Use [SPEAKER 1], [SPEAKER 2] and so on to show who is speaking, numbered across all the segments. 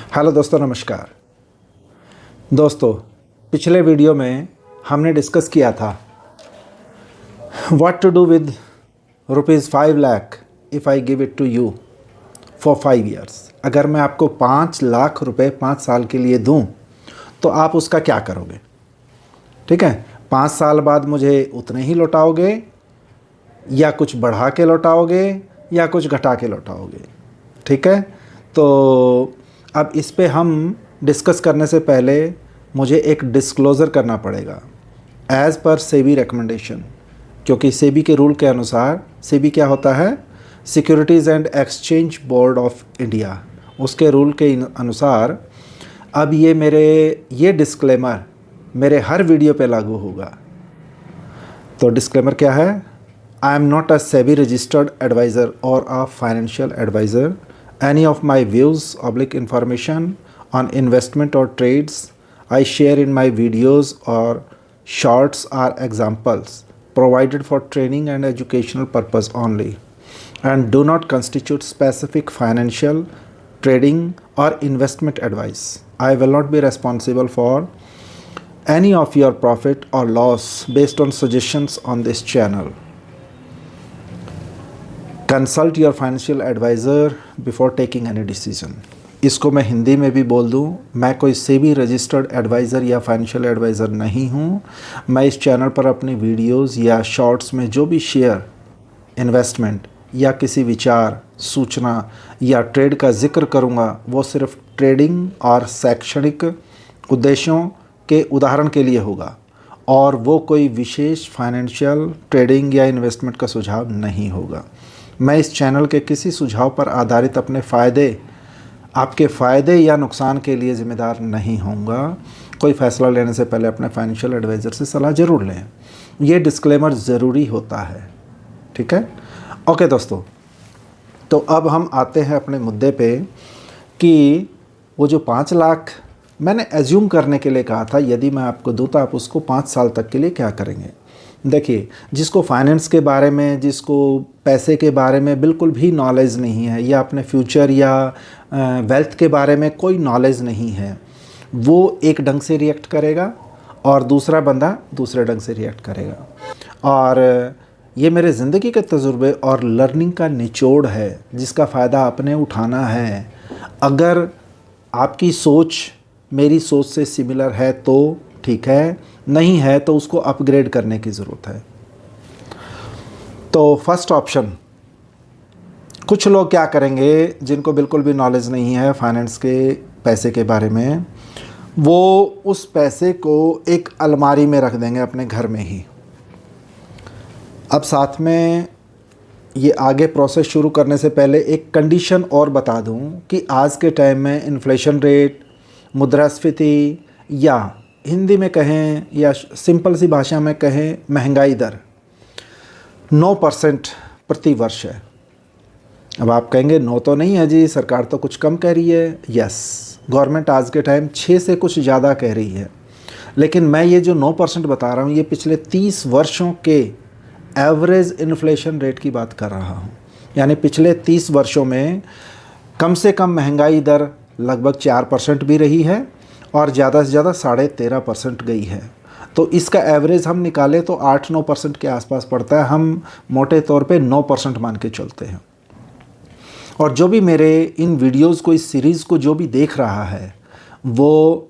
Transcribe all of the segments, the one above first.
[SPEAKER 1] Hello दोस्तों, नमस्कार। दोस्तों, पिछले वीडियो में हमने डिस्कस किया था what to do with ₹5 lakh if I give it to you for 5 years। अगर मैं आपको 5 लाख रुपए 5 साल के लिए दूं तो आप उसका क्या करोगे? ठीक है, 5 साल बाद मुझे उतने ही लौटाओगे या कुछ बढ़ा के लौटाओगे या कुछ घटा के लौटाओगे? ठीक है, तो अब इस पे हम डिस्कस करने से पहले मुझे एक डिस्क्लोज़र करना पड़ेगा एज़ पर सेबी रिकमेंडेशन, क्योंकि सेबी के रूल के अनुसार सेबी क्या होता है? Securities and exchange board of India. उसके रूल के अनुसार अब ये डिस्क्लेमर मेरे हर वीडियो पे लागू होगा। तो डिस्क्लेमर क्या है? I am not a SEBI registered advisor और a financial advisor. Any of my views / information on investment or trades I share in my videos or shorts are examples provided for training and educational purpose only and do not constitute specific financial, trading or investment advice. I will not be responsible for any of your profit or loss based on suggestions on this channel. Consult your financial adviser before taking any decision. इसको मैं हिंदी में भी बोल दूँ, मैं कोई SEBI registered adviser या financial adviser नहीं हूँ। मैं इस चैनल पर अपनी वीडियोस या शॉर्ट्स में जो भी शेयर, इन्वेस्टमेंट या किसी विचार, सूचना या ट्रेड का जिक्र करूँगा वो सिर्फ ट्रेडिंग और शैक्षणिक उद्देश्यों के उदाहरण के लिए होगा और वो कोई विशेष फाइनेंशियल, ट्रेडिंग या इन्वेस्टमेंट का सुझाव नहीं होगा। मैं इस चैनल के किसी सुझाव पर आधारित आपके फ़ायदे या नुकसान के लिए ज़िम्मेदार नहीं होऊंगा। कोई फ़ैसला लेने से पहले अपने फाइनेंशियल एडवाइज़र से सलाह ज़रूर लें। ये डिस्क्लेमर ज़रूरी होता है, ठीक है? ओके दोस्तों, तो अब हम आते हैं अपने मुद्दे पे कि वो जो 5 लाख मैंने एज्यूम करने के लिए कहा था, यदि मैं आपको दूँ तो आप उसको 5 साल तक के लिए क्या करेंगे? देखिए, जिसको फाइनेंस के बारे में, जिसको पैसे के बारे में बिल्कुल भी नॉलेज नहीं है या अपने फ्यूचर या वेल्थ के बारे में कोई नॉलेज नहीं है, वो एक ढंग से रिएक्ट करेगा और दूसरा बंदा दूसरे ढंग से रिएक्ट करेगा। और ये मेरे ज़िंदगी के तजुर्बे और लर्निंग का निचोड़ है जिसका फ़ायदा आपने उठाना है। अगर आपकी सोच मेरी सोच से सिमिलर है तो ठीक है, नहीं है तो उसको अपग्रेड करने की ज़रूरत है। तो फर्स्ट ऑप्शन, कुछ लोग क्या करेंगे जिनको बिल्कुल भी नॉलेज नहीं है फाइनेंस के, पैसे के बारे में, वो उस पैसे को एक अलमारी में रख देंगे अपने घर में ही। अब साथ में ये आगे प्रोसेस शुरू करने से पहले एक कंडीशन और बता दूं कि आज के टाइम में इन्फ्लेशन रेट, मुद्रास्फीति या हिंदी में कहें या सिंपल सी भाषा में कहें महंगाई दर 9% प्रति वर्ष है। अब आप कहेंगे 9 तो नहीं है जी, सरकार तो कुछ कम कह रही है। यस, गवर्नमेंट आज के टाइम 6 से कुछ ज़्यादा कह रही है, लेकिन मैं ये जो 9% बता रहा हूँ ये पिछले 30 वर्षों के एवरेज इन्फ्लेशन रेट की बात कर रहा हूँ। यानी पिछले 30 वर्षों में कम से कम महंगाई दर लगभग 4% भी रही है और ज़्यादा से ज़्यादा 13.5% गई है। तो इसका एवरेज हम निकालें तो 8-9% के आसपास पड़ता है। हम मोटे तौर पे 9% मान के चलते हैं। और जो भी मेरे इन वीडियोस को, इस सीरीज़ को जो भी देख रहा है वो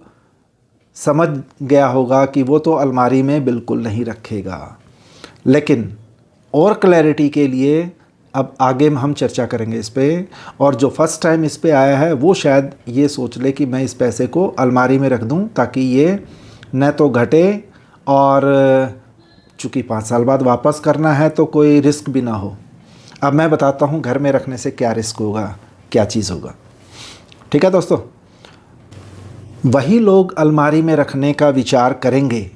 [SPEAKER 1] समझ गया होगा कि वो तो अलमारी में बिल्कुल नहीं रखेगा। लेकिन और क्लैरिटी के लिए अब आगे हम चर्चा करेंगे इस पे। और जो फर्स्ट टाइम इस पे आया है वो शायद ये सोच ले कि मैं इस पैसे को अलमारी में रख दूं ताकि ये न तो घटे और चूँकि 5 साल बाद वापस करना है तो कोई रिस्क भी ना हो। अब मैं बताता हूँ घर में रखने से क्या रिस्क होगा, क्या चीज़ होगा। ठीक है दोस्तों, वही लोग अलमारी में रखने का विचार करेंगे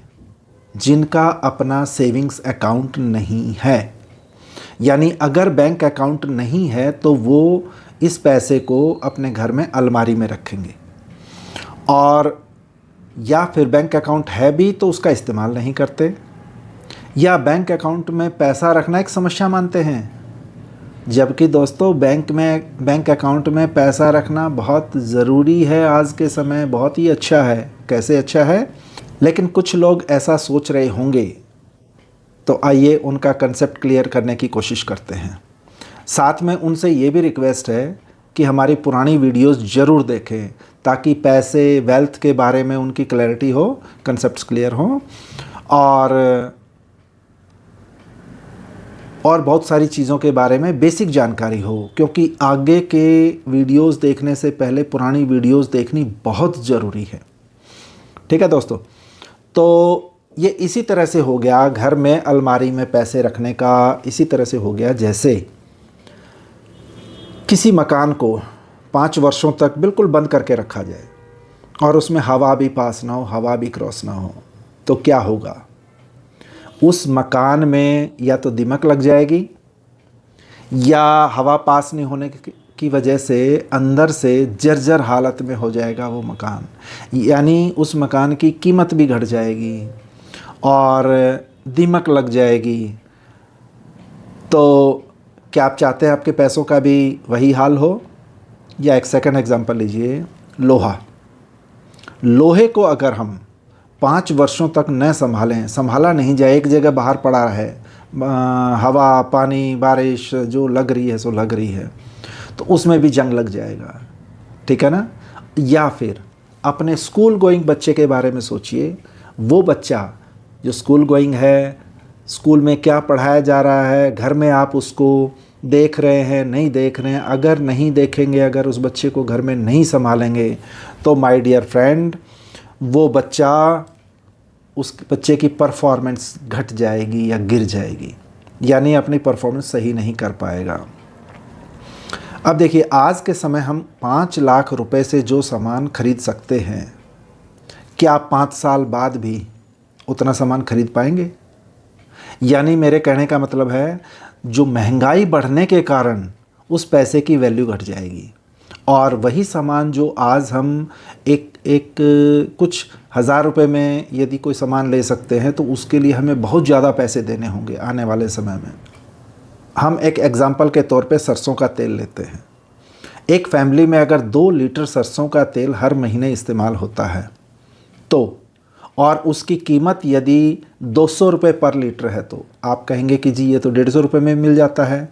[SPEAKER 1] जिनका अपना सेविंग्स अकाउंट नहीं है। यानी अगर बैंक अकाउंट नहीं है तो वो इस पैसे को अपने घर में अलमारी में रखेंगे, और या फिर बैंक अकाउंट है भी तो उसका इस्तेमाल नहीं करते, या बैंक अकाउंट में पैसा रखना एक समस्या मानते हैं। जबकि दोस्तों बैंक अकाउंट में पैसा रखना बहुत ज़रूरी है आज के समय, बहुत ही अच्छा है। कैसे अच्छा है? लेकिन कुछ लोग ऐसा सोच रहे होंगे, तो आइए उनका कंसेप्ट क्लियर करने की कोशिश करते हैं। साथ में उनसे ये भी रिक्वेस्ट है कि हमारी पुरानी वीडियोस ज़रूर देखें, ताकि पैसे वेल्थ के बारे में उनकी क्लैरिटी हो, कंसेप्ट्स क्लियर हों, और बहुत सारी चीज़ों के बारे में बेसिक जानकारी हो। क्योंकि आगे के वीडियोस देखने से पहले पुरानी वीडियोस देखनी बहुत ज़रूरी है। ठीक है दोस्तों, तो ये इसी तरह से हो गया घर में अलमारी में पैसे रखने का। इसी तरह से हो गया जैसे किसी मकान को 5 वर्षों तक बिल्कुल बंद करके रखा जाए और उसमें हवा भी पास ना हो, हवा भी क्रॉस ना हो, तो क्या होगा? उस मकान में या तो दीमक लग जाएगी, या हवा पास नहीं होने की वजह से अंदर से जर्जर हालत में हो जाएगा वो मकान। यानी उस मकान की कीमत भी घट जाएगी और दीमक लग जाएगी। तो क्या आप चाहते हैं आपके पैसों का भी वही हाल हो? या एक सेकंड एग्जांपल लीजिए, लोहे को अगर हम 5 वर्षों तक न संभाला नहीं जाए, एक जगह बाहर पड़ा है, हवा पानी बारिश जो लग रही है सो लग रही है, तो उसमें भी जंग लग जाएगा। ठीक है ना? या फिर अपने स्कूल गोइंग बच्चे के बारे में सोचिए। वो बच्चा जो स्कूल गोइंग है, स्कूल में क्या पढ़ाया जा रहा है, घर में आप उसको देख रहे हैं, नहीं देख रहे हैं। अगर नहीं देखेंगे, अगर उस बच्चे को घर में नहीं संभालेंगे, तो माय डियर फ्रेंड, वो बच्चा, उस बच्चे की परफॉर्मेंस घट जाएगी या गिर जाएगी, यानी अपनी परफॉर्मेंस सही नहीं कर पाएगा। अब देखिए, आज के समय हम 5 लाख रुपए से जो सामान खरीद सकते हैं, क्या 5 साल बाद भी उतना सामान खरीद पाएंगे? यानी मेरे कहने का मतलब है, जो महंगाई बढ़ने के कारण उस पैसे की वैल्यू घट जाएगी, और वही सामान जो आज हम एक कुछ हज़ार रुपए में यदि कोई सामान ले सकते हैं, तो उसके लिए हमें बहुत ज़्यादा पैसे देने होंगे आने वाले समय में। हम एक एग्ज़ाम्पल के तौर पे सरसों का तेल लेते हैं। एक फैमिली में अगर 2 लीटर सरसों का तेल हर महीने इस्तेमाल होता है, तो और उसकी कीमत यदि 200 रुपये पर लीटर है, तो आप कहेंगे कि जी ये तो 150 रुपये में मिल जाता है।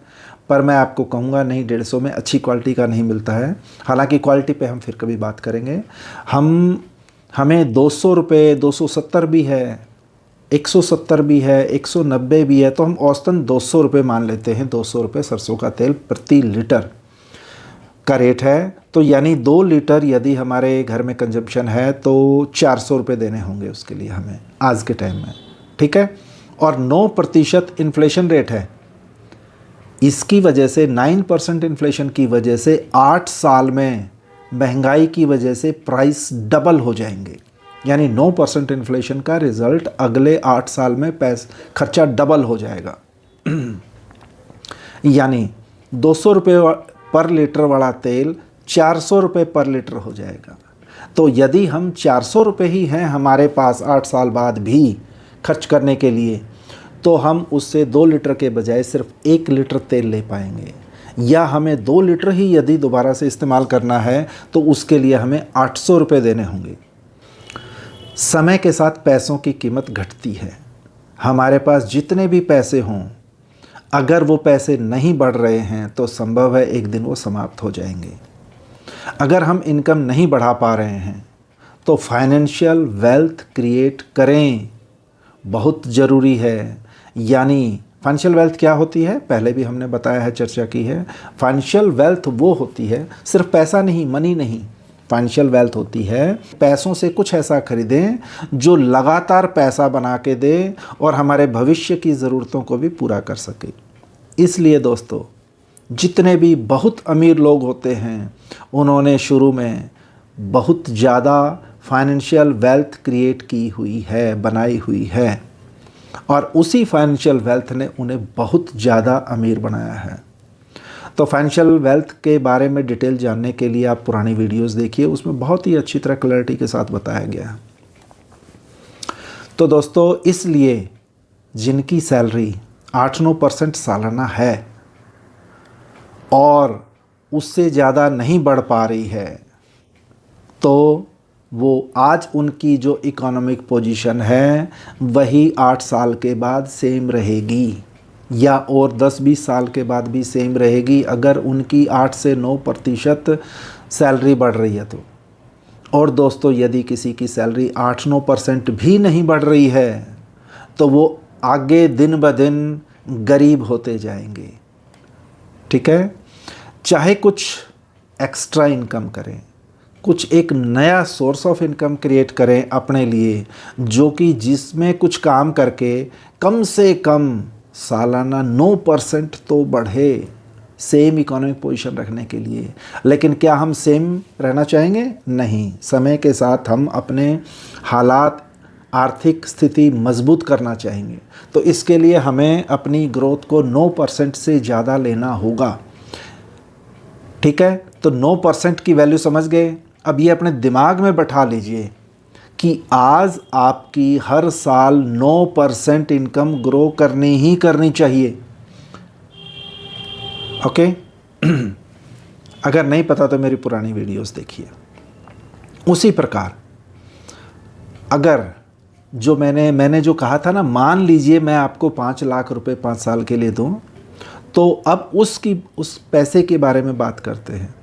[SPEAKER 1] पर मैं आपको कहूँगा नहीं, 150 में अच्छी क्वालिटी का नहीं मिलता है। हालांकि क्वालिटी पे हम फिर कभी बात करेंगे। हमें 200 रुपये, 270 भी है, 170 भी है, 190 भी है, तो हम औसतन 200 रुपये मान लेते हैं। 200 रुपये सरसों का तेल प्रति लीटर का रेट है। तो यानी 2 लीटर यदि हमारे घर में कंजम्पशन है, तो 400 रुपये देने होंगे उसके लिए हमें आज के टाइम में। ठीक है? और 9% इन्फ्लेशन रेट है। इसकी वजह से 9% इन्फ्लेशन की वजह से 8 साल में महंगाई की वजह से प्राइस डबल हो जाएंगे। यानी 9% इन्फ्लेशन का रिज़ल्ट अगले 8 साल में खर्चा डबल हो जाएगा। यानी 200 रुपये पर लीटर वाला तेल 400 रुपये पर लीटर हो जाएगा। तो यदि हम 400 रुपये ही हैं हमारे पास 8 साल बाद भी खर्च करने के लिए, तो हम उससे 2 लीटर के बजाय सिर्फ 1 लीटर तेल ले पाएंगे। या हमें 2 लीटर ही यदि दोबारा से इस्तेमाल करना है, तो उसके लिए हमें 800 रुपये देने होंगे। समय के साथ पैसों की कीमत घटती है। हमारे पास जितने भी पैसे हों, अगर वो पैसे नहीं बढ़ रहे हैं, तो संभव है एक दिन वो समाप्त हो जाएंगे। अगर हम इनकम नहीं बढ़ा पा रहे हैं, तो फाइनेंशियल वेल्थ क्रिएट करें, बहुत ज़रूरी है। यानी फाइनेंशियल वेल्थ क्या होती है, पहले भी हमने बताया है, चर्चा की है। फाइनेंशियल वेल्थ वो होती है, सिर्फ पैसा नहीं, मनी नहीं। फाइनेंशियल वेल्थ होती है पैसों से कुछ ऐसा खरीदें जो लगातार पैसा बना के दे और हमारे भविष्य की ज़रूरतों को भी पूरा कर सके। इसलिए दोस्तों, जितने भी बहुत अमीर लोग होते हैं, उन्होंने शुरू में बहुत ज़्यादा फाइनेंशियल वेल्थ क्रिएट की हुई है, बनाई हुई है, और उसी फाइनेंशियल वेल्थ ने उन्हें बहुत ज़्यादा अमीर बनाया है। तो फाइनेंशियल वेल्थ के बारे में डिटेल जानने के लिए आप पुरानी वीडियोस देखिए, उसमें बहुत ही अच्छी तरह क्लैरिटी के साथ बताया गया है। तो दोस्तों, इसलिए जिनकी सैलरी 8-9% सालाना है, और उससे ज़्यादा नहीं बढ़ पा रही है, तो वो आज उनकी जो इकोनॉमिक पोजीशन है वही 8 साल के बाद सेम रहेगी, या और 10-20 साल के बाद भी सेम रहेगी अगर उनकी 8 से 9% सैलरी बढ़ रही है तो। और दोस्तों, यदि किसी की सैलरी 8-9% भी नहीं बढ़ रही है तो वो आगे दिन ब दिन गरीब होते जाएंगे। ठीक है, चाहे कुछ एक्स्ट्रा इनकम करें, कुछ एक नया सोर्स ऑफ इनकम क्रिएट करें अपने लिए, जो कि जिसमें कुछ काम करके कम से कम सालाना 9% तो बढ़े, सेम इकोनॉमिक पोजीशन रखने के लिए। लेकिन क्या हम सेम रहना चाहेंगे? नहीं, समय के साथ हम अपने हालात, आर्थिक स्थिति मजबूत करना चाहेंगे। तो इसके लिए हमें अपनी ग्रोथ को 9% से ज़्यादा लेना होगा। ठीक है, तो 9% की वैल्यू समझ गए। अब ये अपने दिमाग में बैठा लीजिए कि आज आपकी हर साल 9% इनकम ग्रो करनी ही करनी चाहिए। ओके अगर नहीं पता तो मेरी पुरानी वीडियोस देखिए। उसी प्रकार अगर जो मैंने जो कहा था ना, मान लीजिए मैं आपको 5 लाख रुपए 5 साल के लिए दूं, तो अब उस पैसे के बारे में बात करते हैं।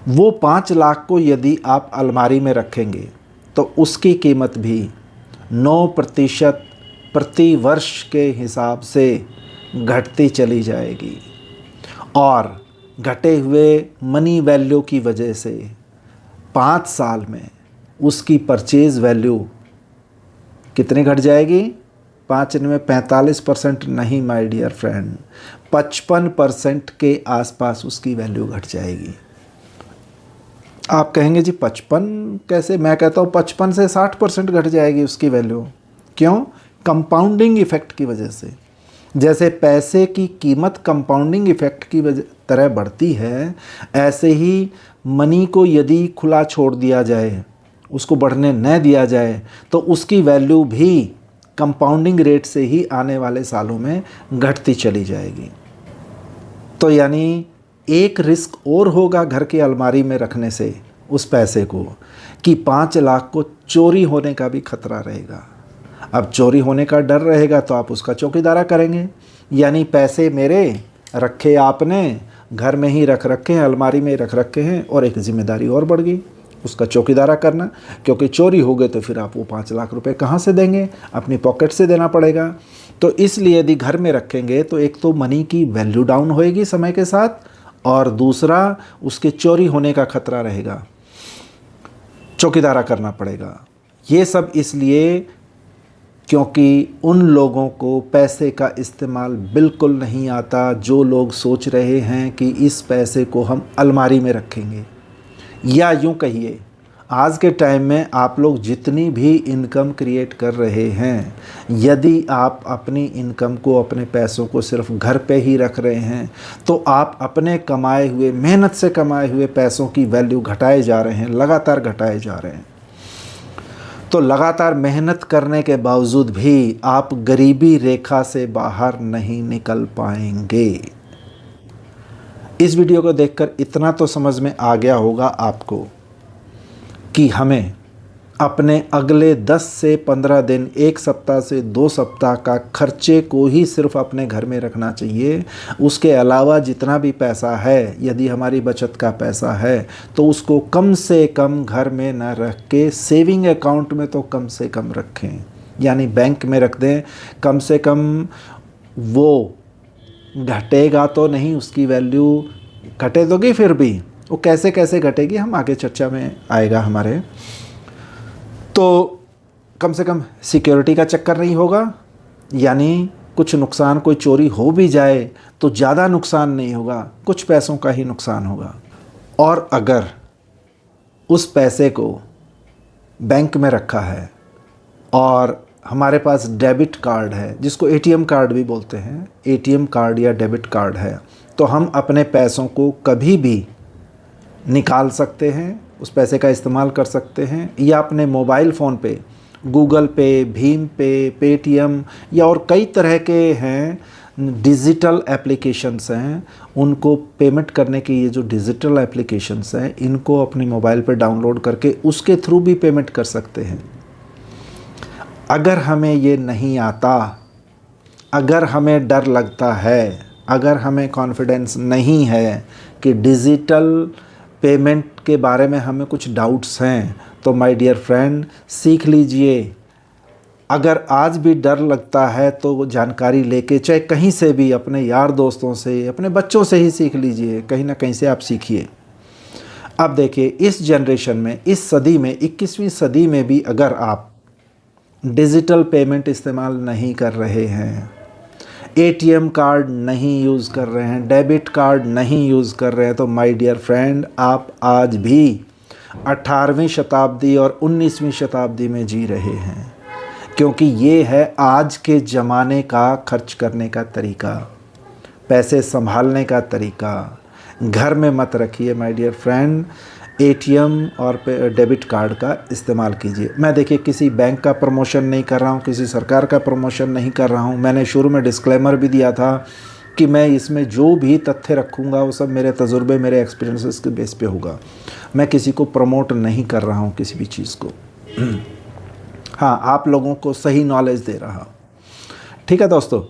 [SPEAKER 1] वो 5 लाख को यदि आप अलमारी में रखेंगे तो उसकी कीमत भी 9% प्रति वर्ष के हिसाब से घटती चली जाएगी, और घटे हुए मनी वैल्यू की वजह से 5 साल में उसकी परचेज वैल्यू कितनी घट जाएगी? 5 में 45% नहीं माय डियर फ्रेंड, 55% के आसपास उसकी वैल्यू घट जाएगी। आप कहेंगे जी 55 कैसे? मैं कहता हूँ 55 से 60% घट जाएगी उसकी वैल्यू। क्यों? कंपाउंडिंग इफ़ेक्ट की वजह से। जैसे पैसे की कीमत कंपाउंडिंग इफ़ेक्ट की वजह तरह बढ़ती है, ऐसे ही मनी को यदि खुला छोड़ दिया जाए, उसको बढ़ने न दिया जाए, तो उसकी वैल्यू भी कंपाउंडिंग रेट से ही आने वाले सालों में घटती चली जाएगी। तो यानी एक रिस्क और होगा घर की अलमारी में रखने से उस पैसे को, कि 5 लाख को चोरी होने का भी खतरा रहेगा। अब चोरी होने का डर रहेगा तो आप उसका चौकीदारा करेंगे, यानी पैसे मेरे रखे आपने घर में ही रख रखे हैं, अलमारी में रख रखे हैं, और एक जिम्मेदारी और बढ़ गई, उसका चौकीदारा करना। क्योंकि चोरी हो गए तो फिर आप वो 5 लाख रुपए कहाँ से देंगे? अपनी पॉकेट से देना पड़ेगा। तो इसलिए यदि घर में रखेंगे तो एक तो मनी की वैल्यू डाउन होएगी समय के साथ, और दूसरा उसके चोरी होने का खतरा रहेगा, चौकीदारा करना पड़ेगा। ये सब इसलिए क्योंकि उन लोगों को पैसे का इस्तेमाल बिल्कुल नहीं आता, जो लोग सोच रहे हैं कि इस पैसे को हम अलमारी में रखेंगे। या यूँ कहिए, आज के टाइम में आप लोग जितनी भी इनकम क्रिएट कर रहे हैं, यदि आप अपनी इनकम को, अपने पैसों को सिर्फ घर पे ही रख रहे हैं, तो आप अपने कमाए हुए, मेहनत से कमाए हुए पैसों की वैल्यू घटाए जा रहे हैं, लगातार घटाए जा रहे हैं। तो लगातार मेहनत करने के बावजूद भी आप गरीबी रेखा से बाहर नहीं निकल पाएंगे। इस वीडियो को देखकर इतना तो समझ में आ गया होगा आपको कि हमें अपने अगले 10 से 15 दिन, 1 सप्ताह से 2 सप्ताह का खर्चे को ही सिर्फ अपने घर में रखना चाहिए। उसके अलावा जितना भी पैसा है, यदि हमारी बचत का पैसा है, तो उसको कम से कम घर में न रख के सेविंग अकाउंट में तो कम से कम रखें, यानी बैंक में रख दें। कम से कम वो घटेगा तो नहीं, उसकी वैल्यू घटे दोगी, फिर भी वो कैसे कैसे घटेगी हम आगे चर्चा में आएगा हमारे। तो कम से कम सिक्योरिटी का चक्कर नहीं होगा, यानी कुछ नुकसान, कोई चोरी हो भी जाए तो ज़्यादा नुकसान नहीं होगा, कुछ पैसों का ही नुकसान होगा। और अगर उस पैसे को बैंक में रखा है और हमारे पास डेबिट कार्ड है, जिसको एटीएम कार्ड भी बोलते हैं, एटीएम कार्ड या डेबिट कार्ड है, तो हम अपने पैसों को कभी भी निकाल सकते हैं, उस पैसे का इस्तेमाल कर सकते हैं, या अपने मोबाइल फ़ोन पे गूगल पे, भीम पे, पेटीएम या और कई तरह के हैं डिजिटल एप्लीकेशंस हैं, उनको पेमेंट करने के ये जो डिजिटल एप्लीकेशंस हैं, इनको अपने मोबाइल पर डाउनलोड करके उसके थ्रू भी पेमेंट कर सकते हैं। अगर हमें ये नहीं आता, अगर हमें डर लगता है, अगर हमें कॉन्फिडेंस नहीं है कि डिजिटल पेमेंट के बारे में हमें कुछ डाउट्स हैं, तो माय डियर फ्रेंड सीख लीजिए। अगर आज भी डर लगता है तो वो जानकारी लेके चाहे कहीं से भी, अपने यार दोस्तों से, अपने बच्चों से ही सीख लीजिए, कहीं ना कहीं से आप सीखिए। अब देखिए इस जनरेशन में, इस सदी में, 21वीं सदी में भी अगर आप डिजिटल पेमेंट इस्तेमाल नहीं कर रहे हैं, एटीएम कार्ड नहीं यूज़ कर रहे हैं, डेबिट कार्ड नहीं यूज़ कर रहे हैं, तो माय डियर फ्रेंड आप आज भी 18वीं शताब्दी और 19वीं शताब्दी में जी रहे हैं, क्योंकि ये है आज के ज़माने का खर्च करने का तरीका, पैसे संभालने का तरीका। घर में मत रखिए माय डियर फ्रेंड, एटीएम और डेबिट कार्ड का इस्तेमाल कीजिए। मैं देखिए किसी बैंक का प्रमोशन नहीं कर रहा हूँ, किसी सरकार का प्रमोशन नहीं कर रहा हूँ। मैंने शुरू में डिस्क्लेमर भी दिया था कि मैं इसमें जो भी तथ्य रखूँगा वो सब मेरे तजुर्बे, मेरे एक्सपीरियंसेस के बेस पे होगा। मैं किसी को प्रमोट नहीं कर रहा हूँ किसी भी चीज़ को। हाँ, आप लोगों को सही नॉलेज दे रहा हूँ। ठीक है दोस्तों,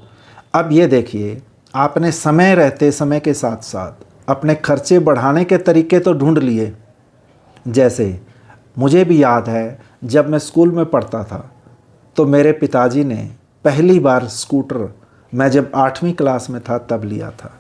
[SPEAKER 1] अब ये देखिए, आपने समय रहते, समय के साथ साथ अपने खर्चे बढ़ाने के तरीके तो ढूंढ लिए। जैसे मुझे भी याद है जब मैं स्कूल में पढ़ता था तो मेरे पिताजी ने पहली बार स्कूटर मैं जब 8वीं क्लास में था तब लिया था,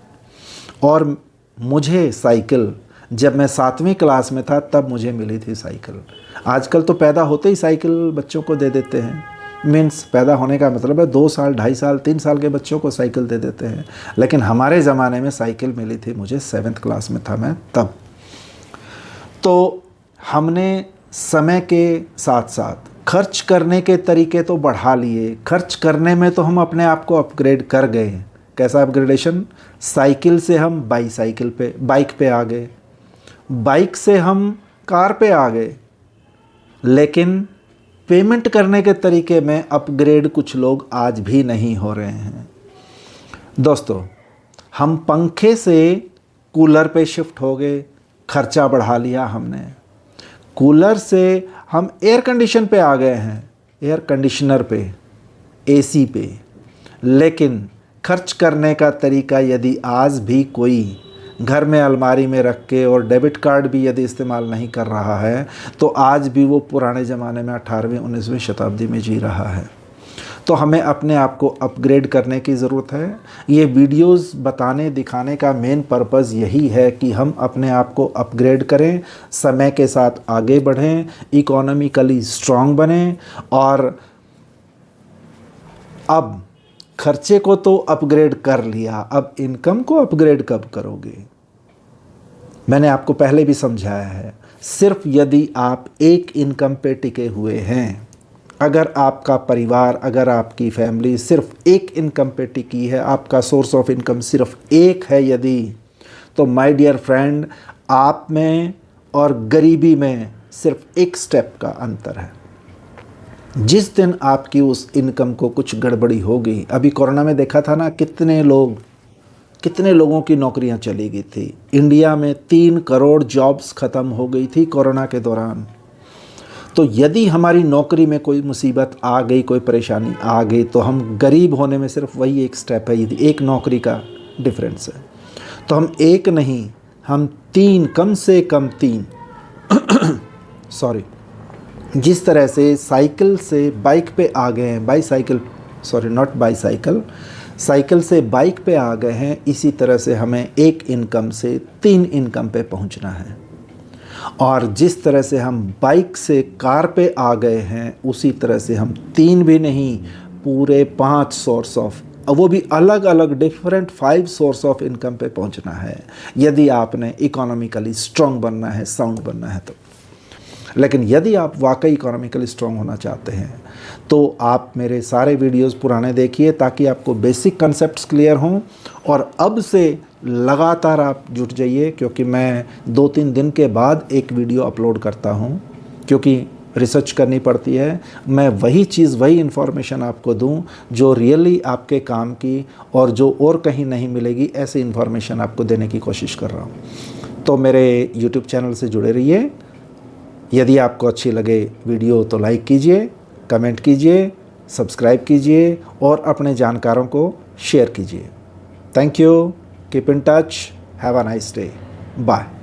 [SPEAKER 1] और मुझे साइकिल जब मैं 7वीं क्लास में था तब मुझे मिली थी साइकिल। आजकल तो पैदा होते ही साइकिल बच्चों को दे देते हैं। मीन्स पैदा होने का मतलब है 2 साल, 2.5 साल, 3 साल के बच्चों को साइकिल दे देते हैं। लेकिन हमारे ज़माने में साइकिल मिली थी मुझे 7th क्लास में था मैं तब। तो हमने समय के साथ साथ खर्च करने के तरीके तो बढ़ा लिए। खर्च करने में तो हम अपने आप को अपग्रेड कर गए। कैसा अपग्रेडेशन? साइकिल से हम बाइक पे आ गए, बाइक से हम कार पे आ गए। लेकिन पेमेंट करने के तरीके में अपग्रेड कुछ लोग आज भी नहीं हो रहे हैं। दोस्तों, हम पंखे से कूलर पे शिफ्ट हो गए, खर्चा बढ़ा लिया हमने। कूलर से हम एयर कंडीशन पे आ गए हैं, एयर कंडीशनर पे, एसी पे। लेकिन खर्च करने का तरीका यदि आज भी कोई घर में अलमारी में रख के और डेबिट कार्ड भी यदि इस्तेमाल नहीं कर रहा है तो आज भी वो पुराने ज़माने में 18वीं 19वीं शताब्दी में जी रहा है। तो हमें अपने आप को अपग्रेड करने की ज़रूरत है। ये वीडियोस बताने दिखाने का मेन पर्पज़ यही है कि हम अपने आप को अपग्रेड करें, समय के साथ आगे बढ़ें, इकोनॉमिकली स्ट्रॉन्ग बनें। और अब खर्चे को तो अपग्रेड कर लिया, अब इनकम को अपग्रेड कब करोगे? मैंने आपको पहले भी समझाया है, सिर्फ यदि आप एक इनकम पे टिके हुए हैं, अगर आपका परिवार, अगर आपकी फैमिली सिर्फ एक इनकम पे टिकी है, आपका सोर्स ऑफ इनकम सिर्फ एक है यदि, तो माय डियर फ्रेंड, आप में और गरीबी में सिर्फ एक स्टेप का अंतर है। जिस दिन आपकी उस इनकम को कुछ गड़बड़ी हो गई, अभी कोरोना में देखा था ना, कितने लोगों की नौकरियां चली गई थी। इंडिया में 3 करोड़ जॉब्स ख़त्म हो गई थी कोरोना के दौरान। तो यदि हमारी नौकरी में कोई मुसीबत आ गई, कोई परेशानी आ गई, तो हम गरीब होने में सिर्फ वही एक स्टेप है, यदि एक नौकरी का डिफरेंस है। तो हम एक नहीं, हम 3, कम से कम 3 जिस तरह से साइकिल से बाइक पे आ गए हैं, साइकिल से बाइक पे आ गए हैं, इसी तरह से हमें एक इनकम से 3 इनकम पे पहुंचना है। और जिस तरह से हम बाइक से कार पे आ गए हैं, उसी तरह से हम 3 भी नहीं, पूरे 5 सोर्स ऑफ, वो भी अलग अलग डिफरेंट 5 सोर्स ऑफ इनकम पे पहुंचना है, यदि आपने इकोनॉमिकली स्ट्रॉन्ग बनना है, साउंड बनना है तो। लेकिन यदि आप वाकई इकोनॉमिकली स्ट्रॉन्ग होना चाहते हैं तो आप मेरे सारे वीडियोस पुराने देखिए, ताकि आपको बेसिक कंसेप्ट्स क्लियर हों। और अब से लगातार आप जुट जाइए, क्योंकि मैं 2-3 दिन के बाद एक वीडियो अपलोड करता हूं, क्योंकि रिसर्च करनी पड़ती है। मैं वही चीज़, वही इन्फॉर्मेशन आपको दूं जो रियली आपके काम की और जो और कहीं नहीं मिलेगी, ऐसी इन्फॉर्मेशन आपको देने की कोशिश कर रहा हूं। तो मेरे यूट्यूब चैनल से जुड़े रहिए। यदि आपको अच्छी लगे वीडियो तो लाइक कीजिए, कमेंट कीजिए, सब्सक्राइब कीजिए और अपने जानकारों को शेयर कीजिए। Thank you, keep in touch, have a nice day, bye.